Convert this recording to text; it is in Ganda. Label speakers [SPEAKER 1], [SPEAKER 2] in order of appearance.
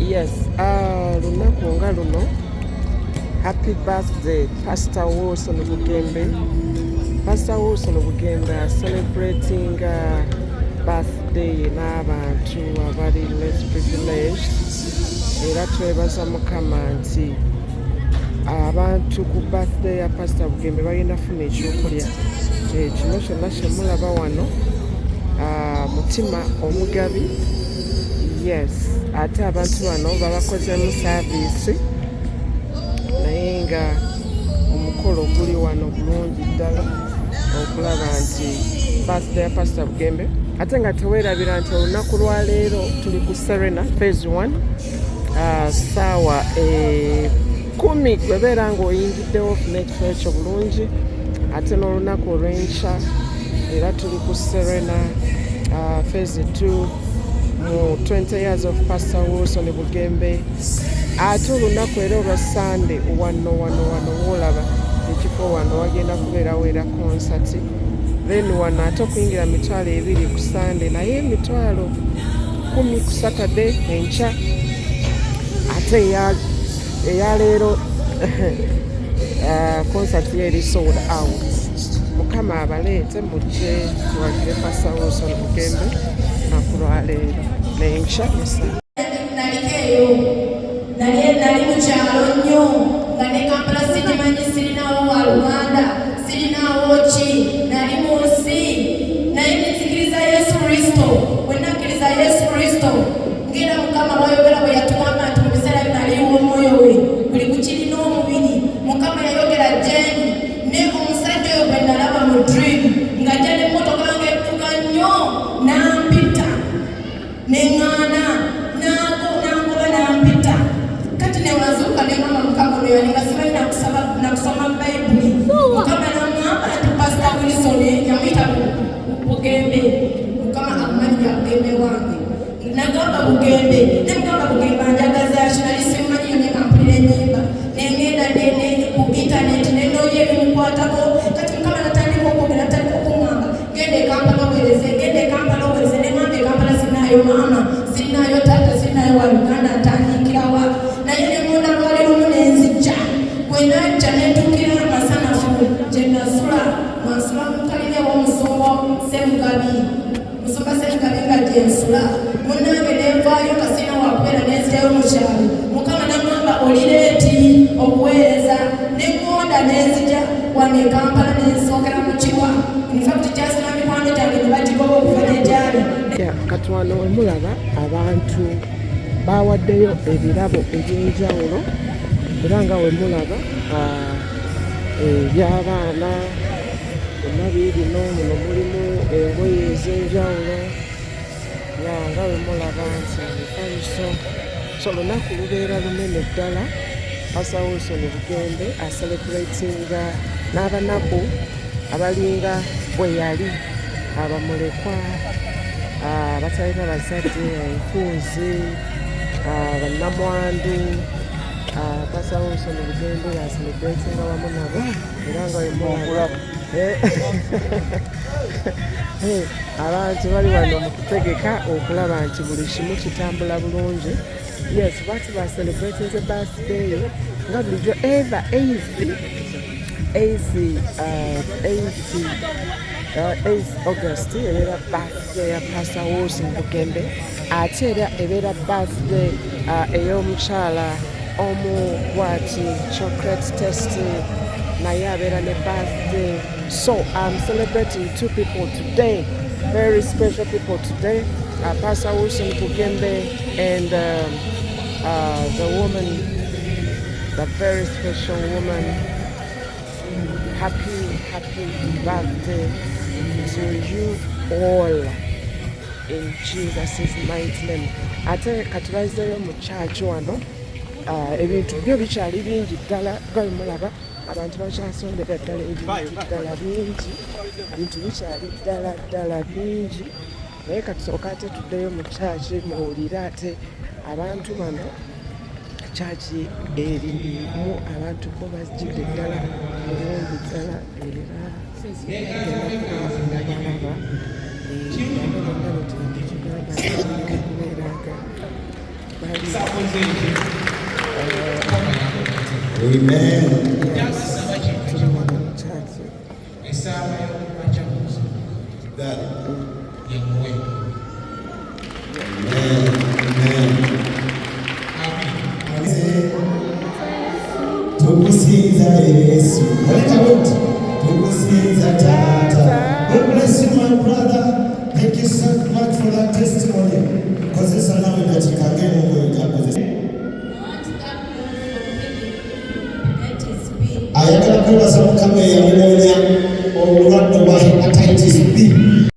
[SPEAKER 1] Yes, lunaku nga luno, happy birthday Pastor Wilson Bugembe. Pastor Wilson Bugembe celebrating birthday n'abantu abali less privileged. Era twebaza Mukama nti abantu ku birthday ya Pastor Bugembe balina funa ekyokulya. Kino kyonna kye mulaba wano, mutima omugabi. Yes, ate abantu bano babakozemu saaviisi naye nga omukolo guli wano bulungi ddala okulaba nti birthday ya Pastor Bugembe. Ate nga teweerabira nti olunaku lwa leero tuli ku Serena phase 1 ssaawa 10 gwebeera ng'oyingiddewo ofuna ekifo ekyo bulungi. Ate n'olunaku olw'enkya era tuli ku Serena phase 2 mu 20 years of Pastor Wilson Bugembe. Ate olunaku era olwa Sunday wano woolaba ekifo wano wagenda kubeerawo era concert. Then wano ate okuyingira 2,000 ku Sunday naye 10,000 ku Saturday enkya. Ate eya leero concert eri sold out. Mukama abaleete mujje tuwagire Pastor Wilson Bugembe lunaku lwa leero n'enkya esa.
[SPEAKER 2] Nali mu kyalo nnyo nga ne Kampala sigimanyi, sirinawo waluganda, sirinawo ki, nali mu nsi naye nzikiriza Yesu Kristo. Bwe nakkiriza Yesu Kristo ngenda Mukama bw'ayogera bwe yatugamba nti mu biseera bino aliwo omwoyo we buli gukirina omubiri. Mukama yayogera Jeni ne omusajja oyo bwe nalaba mu dream ng'ajja n'emmotoka ng'edduka nnyo n'ampita neŋŋaana n'angoba n'ampita. Kati ne wazuuka ne mama Mukama oyo yali nga simanyi nakusoma Bayibuli. Mukama n'aŋŋamba nti Pastor Wilson yamuyita Bugembe. Mukama amumanyi ya Bugembe wange. Nagamba Bugembe ne mugamba Bugembe anjagaza ki, nali simanyi yo ne kampulira ennyimba ne ngenda ku intaneti ne noonya ebimukwatako. Kati Mukama natandika okwogera, natandika okuŋŋamba genda e Kampala owereze, genda e Kampala owereze. Ne ŋŋamba e Kampala sirinayo maama, sirinayo taata, sirinayo waluganda, ntandikirawa. Naye ne munda lwaleero mu nenzijja bwe najja netuukira amasanafu gye nasula mwansula mu kalina ew'omusumba Ssemugabi. Musumba Ssemugabi nga gye nsula munnange nenvaayo kasina wakubeera nenzirayo mu kyalo. Mukama n'aŋŋamba oli leeti okuweereza. Ne ŋŋonda nenzija wano e Kampala nensookera mu kiwa. Infact kyasina mikwano gyange ne bagigoba okuva gye gyali.
[SPEAKER 1] Kati wano we mulaba abantu bawaddeyo ebirabo eby'enjawulo era nga we mulaba eby'abaana byonna biibino. Muno mulimu engoye ez'enjawulo nga we mulaba nti ebifaliso. So lunaku lubeera lunene ddala. Pastor Wilson Bugembe acelebratinga n'abanaku abalinga bwe yali abamulekwa, abatalina bazadde, enfunzi, bannamwandu. Pastor Wilson Bugembe acelebratinga wamu nabo era nga wemulaba abantu bali wano mu kutegeka okulaba nti buli kimu kitambula bulungi. Yes, bati ba celebrating the birthday nga bulijjo Eva 8 August ebeera birthday ya Pastor Wilson Bugembe. Ate era ebeera birthday ey'omukyala omubwati chocolate tasty naye abeera ne birthday. So I'm celebrating two people today, very special people today, Pastor Wilson Bugembe and the woman, the very special woman. Happy birthday to you all in Jesus' mighty name. Ate katulazeyo mu church wano ebintu byo bikyali bingi ddala nga mulaba abantu bakyasondera ddala ebintu ddala bingi, ebintu bikyali ddala bingi. Naye katusooka ate tuddeyo mu church muwulire ate abantu bano church erimu abantu bo bajjidde ddala bulungi ddala era
[SPEAKER 3] Amen. That. Tukusinza Yesu. Tukusinza Tata. God bless you, my brother. Thank you so much for that testimony.